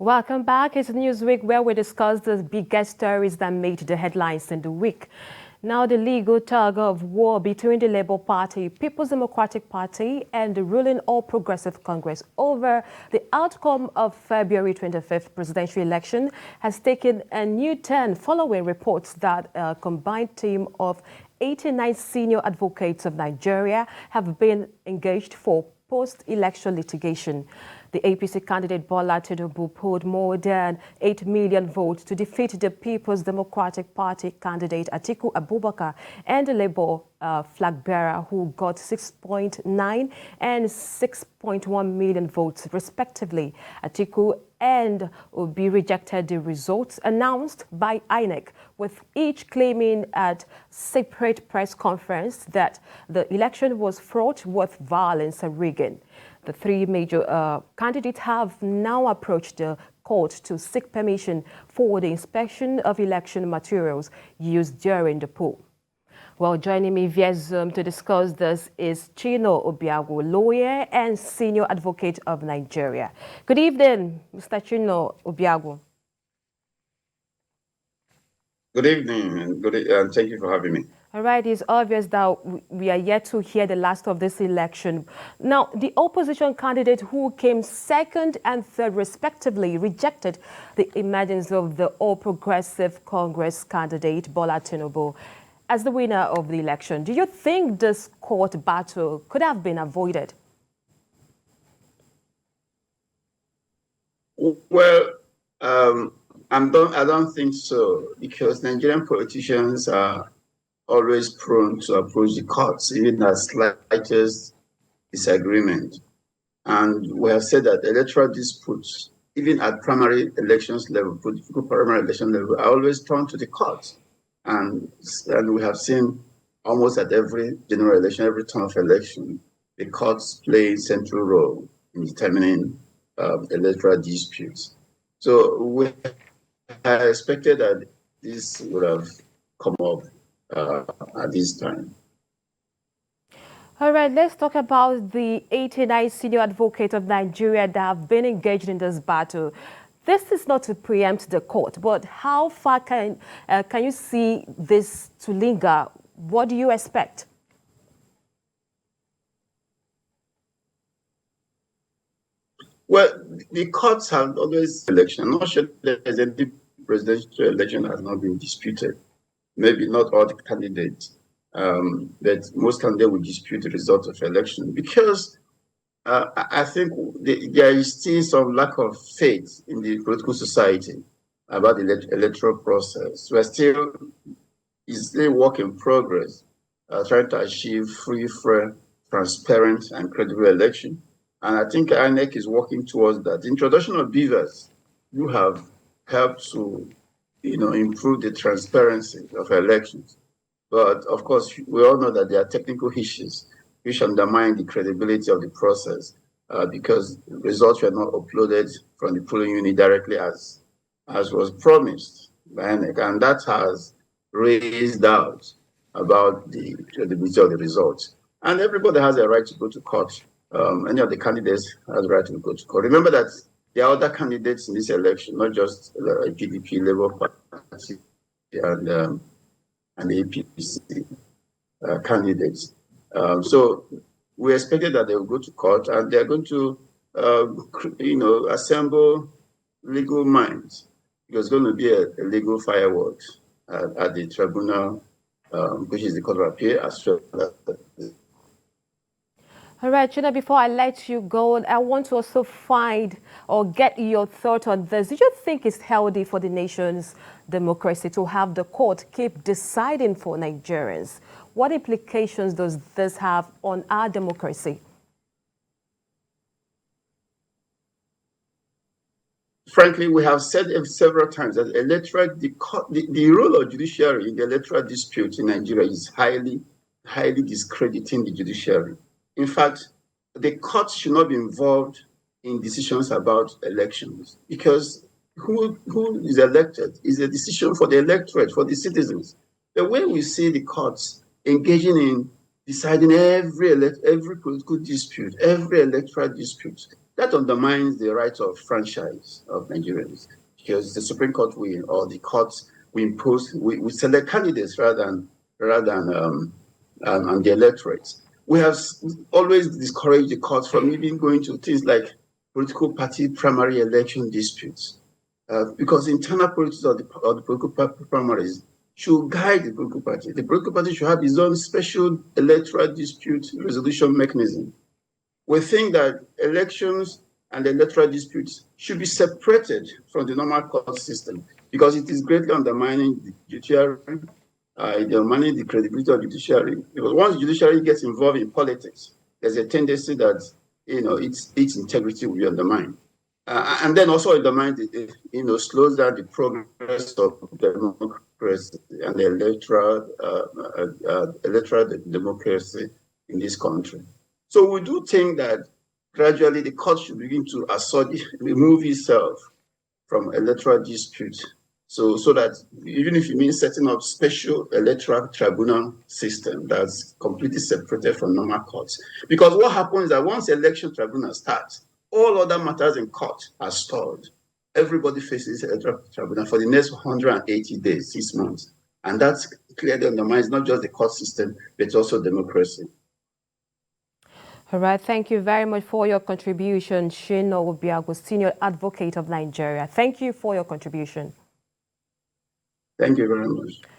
Welcome back. It's Newsweek, where we discuss the biggest stories that made the headlines in the week. Now, the legal tug of war between the Labour Party, People's Democratic Party, and the ruling All Progressive Congress over the outcome of February 25th presidential election has taken a new turn following reports that a combined team of 89 senior advocates of Nigeria have been engaged for post-election litigation. The APC candidate Bola Tinubu polled more than 8 million votes to defeat the People's Democratic Party candidate Atiku Abubakar and the Labour flag bearer, who got 6.9 and 6.1 million votes respectively. Atiku and Obi rejected the results announced by INEC, with each claiming at separate press conference that the election was fraught with violence and rigging. The three major candidates have now approached the court to seek permission for the inspection of election materials used during the poll. Well, joining me via Zoom to discuss this is Chino Obiago, lawyer and senior advocate of Nigeria. Good evening, Mr. Chino Obiago. Good evening, and thank you for having me. All right, it's obvious that we are yet to hear the last of this election. Now, the opposition candidate who came second and third respectively rejected the emergence of the All Progressive Congress candidate, Bola Tinubu, as the winner of the election. Do you think this court battle could have been avoided? Well, I don't think so, because Nigerian politicians are always prone to approach the courts, even at slightest disagreement. And we have said that electoral disputes, even at primary elections level, political primary election level, are always turned to the courts. And we have seen almost at every general election, every turn of election, the courts play a central role in determining electoral disputes. So we had expected that this would have come up at this time. All right, let's talk about the 89 senior advocates of Nigeria that have been engaged in this battle. This is not to preempt the court, but how far can you see this to linger? What do you expect? Well, the courts have always election. I'm not sure there's any presidential election that has not been disputed. Maybe not all the candidates, but most candidates will dispute the result of election, because I think there is still some lack of faith in the political society about the electoral process. We're still, it's still a work in progress, trying to achieve free, fair, transparent, and credible election. And I think INEC is working towards that. The introduction of beavers you have helped to improve the transparency of elections. But of course, we all know that there are technical issues which undermine the credibility of the process, because results were not uploaded from the polling unit directly as was promised by INEC. And that has raised doubts about the credibility of the results. And everybody has a right to go to court. Any of the candidates has a right to go to court. Remember that there are other candidates in this election, not just the PDP, Labour Party, and the APC candidates. So we expected that they will go to court, and they are going to, assemble legal minds, because it's going to be a legal fireworks at the tribunal, which is the Court of Appeal, as well as. All right, Chino, before I let you go, I want to also find or get your thought on this. Do you think it's healthy for the nation's democracy to have the court keep deciding for Nigerians? What implications does this have on our democracy? Frankly, we have said several times that the role of judiciary in the electoral dispute in Nigeria is highly discrediting the judiciary. In fact, the courts should not be involved in decisions about elections, because who is elected is a decision for the electorate, for the citizens. The way we see the courts engaging in deciding every political dispute, every electoral dispute, that that undermines the right of franchise of Nigerians, because the Supreme Court or the courts we impose, we select candidates rather than the electorate. We have always discouraged the courts from even going to things like political party primary election disputes, because internal politics of the political primaries should guide the political party. The political party should have its own special electoral dispute resolution mechanism. We think that elections and electoral disputes should be separated from the normal court system, because it is greatly undermining the judiciary, undermining the credibility of the judiciary. Because once the judiciary gets involved in politics, there's a tendency that its integrity will be undermined, and then also undermines slows down the progress of democracy and the electoral democracy in this country. So we do think that gradually the court should begin to remove itself from electoral disputes, so that even if it means setting up special electoral tribunal system that's completely separated from normal courts. Because what happens is that once election tribunal starts, all other matters in court are stalled. Everybody faces electoral tribunal for the next 180 days, 6 months. And that's clearly undermines not just the court system, but also democracy. All right, thank you very much for your contribution, Shino Obiago, Senior Advocate of Nigeria. Thank you for your contribution. Thank you very much.